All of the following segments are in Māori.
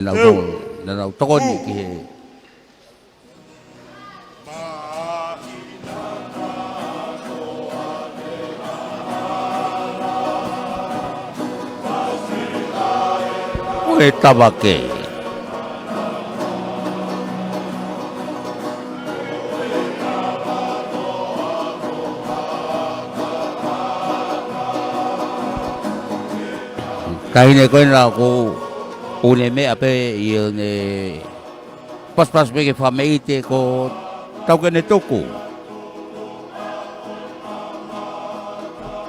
나도 떡언니 게 왜 따밖에 kaine ko na ko une me ape ione pas bege famite ko tau kene toku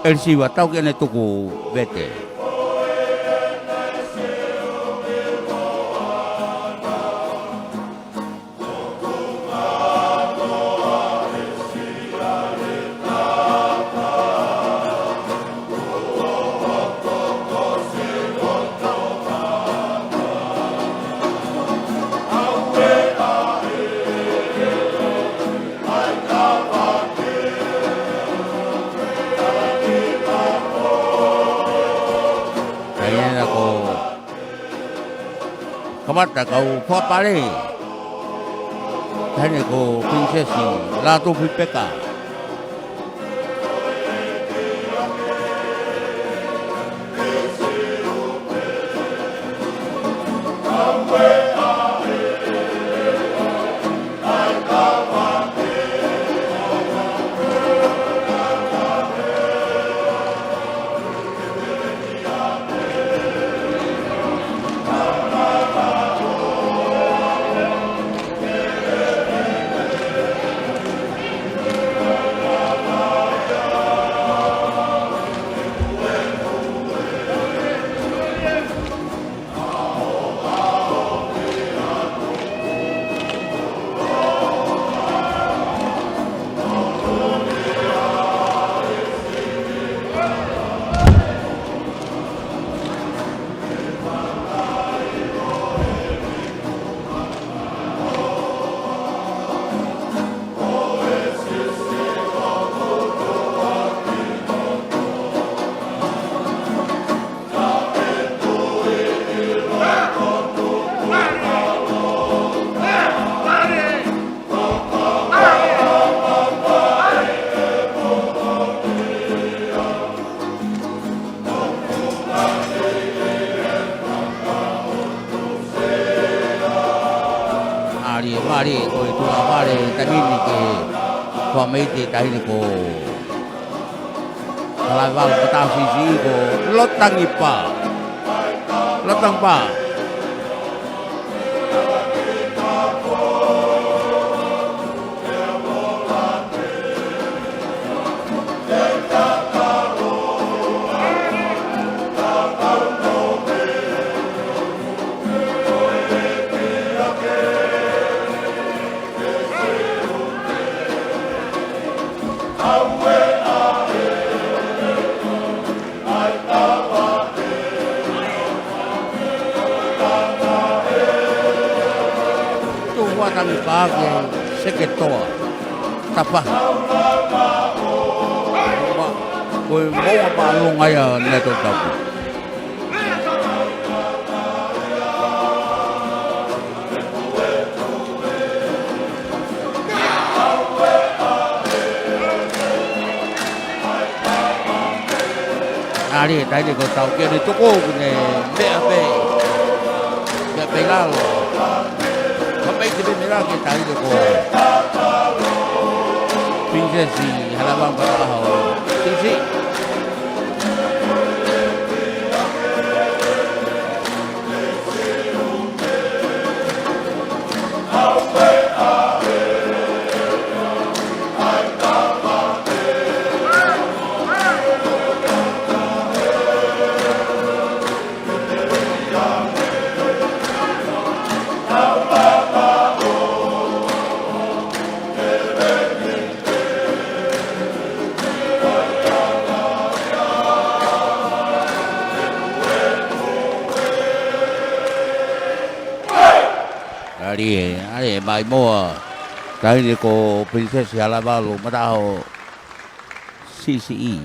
el siwa tau kene toku vete kamata kau papare tane ko prinsesi lato pipeka mari ko itu mari tadi ni ke famite tadi ko kalau petang sisi ko lotang ipa lotang pa kami pagi seketua tapa koi mau apa long aya neto tapu ari tadi ko tau ke itu ko ne be lalo Kapag nila kita ito ko prinsesi halabang pataho sisi ari mai mo dai ko prinsesi halabalo mataho CCE